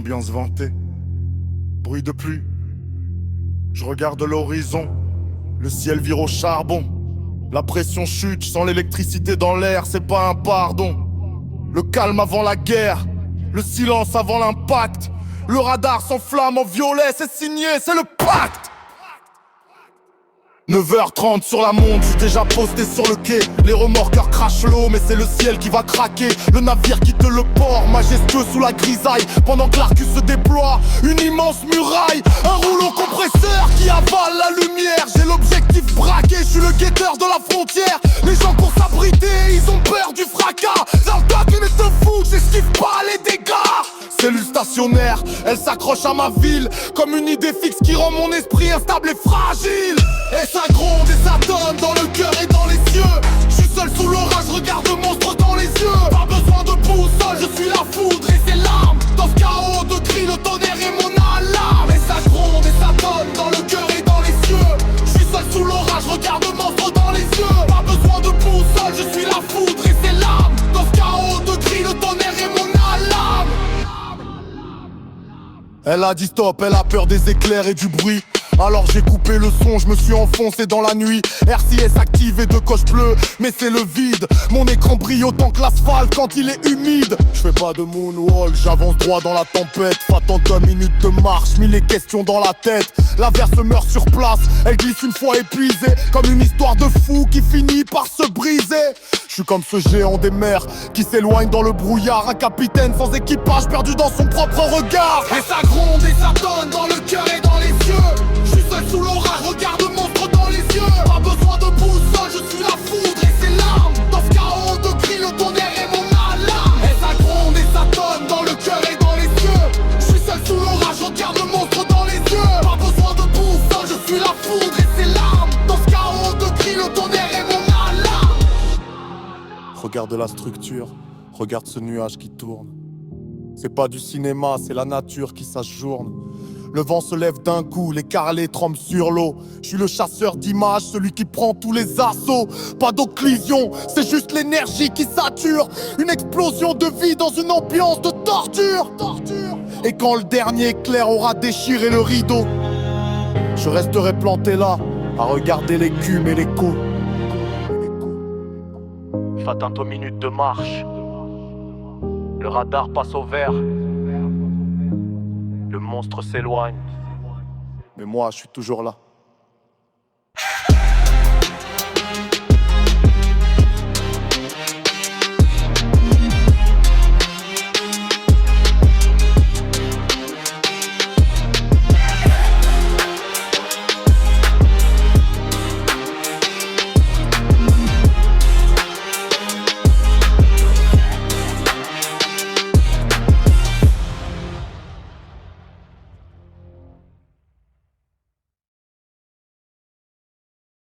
Ambiance ventée, bruit de pluie. Je regarde l'horizon, le ciel vire au charbon. La pression chute, je sens l'électricité dans l'air, c'est pas un pardon. Le calme avant la guerre, le silence avant l'impact. Le radar s'enflamme en violet, c'est signé, c'est le pacte. 9h30 sur la montre, j'suis déjà posté sur le quai. Les remorqueurs crachent l'eau, mais c'est le ciel qui va craquer. Le navire quitte le port, majestueux sous la grisaille. Pendant que l'Arcus se déploie, une immense muraille. Un rouleau compresseur qui avale la lumière. J'ai l'objectif braqué, j'suis le guetteur de la frontière. Les gens courent s'abriter, ils ont peur du fracas. Zaldak, il est fou, j'esquive pas les dégâts. Cellule stationnaire, elle s'accroche à ma ville comme une idée fixe qui rend mon esprit instable et fragile. Et ça gronde et ça donne dans le cœur et dans les yeux. Je suis seul sous l'orage, regarde le monstre dans les yeux. Pas besoin de boussole, je suis la foudre et ses larmes. Dans ce chaos de cris, le tonnerre est mon alarme. Et ça gronde et ça donne dans le cœur et dans les yeux. Je suis seul sous l'orage, regarde le monstre dans les yeux. Pas besoin de boussole, je suis la foudre et ses larmes. Dans ce chaos de cris, le tonnerre est mon alarme. Elle a dit stop, elle a peur des éclairs et du bruit. Alors j'ai coupé le son, je me suis enfoncé dans la nuit. RCS activé de coche bleue, mais c'est le vide. Mon écran brille autant que l'asphalte quand il est humide. Je fais pas de moonwalk, j'avance droit dans la tempête. Pas 2 minutes de marche, 1000 questions dans la tête. L'averse meurt sur place, elle glisse une fois épuisée. Comme une histoire de fou qui finit par se briser. Je suis comme ce géant des mers qui s'éloigne dans le brouillard. Un capitaine sans équipage perdu dans son propre regard. Et ça gronde et ça donne dans le cœur et dans les yeux. Je suis seul sous l'orage, regarde le monstre dans les yeux. Pas besoin de boussole, je suis la foudre et ses larmes. Dans ce chaos de cris, le tonnerre est mon alarme. Et ça gronde et ça donne dans le cœur et dans les yeux. Je suis seul sous l'orage, regarde le monstre dans les yeux. Pas besoin de boussole, je suis la foudre et ses larmes. Dans ce chaos de cris, le tonnerre est mon alarme. Regarde la structure, regarde ce nuage qui tourne. C'est pas du cinéma, c'est la nature qui s'ajourne. Le vent se lève d'un coup, les carrelés tremblent sur l'eau. Je suis le chasseur d'images, celui qui prend tous les assauts. Pas d'occlusion, c'est juste l'énergie qui sature. Une explosion de vie dans une ambiance de torture. Et quand le dernier éclair aura déchiré le rideau, je resterai planté là, à regarder l'écume et l'écho. Fatin aux minutes de marche. Le radar passe au vert. Le monstre s'éloigne. Mais moi, je suis toujours là.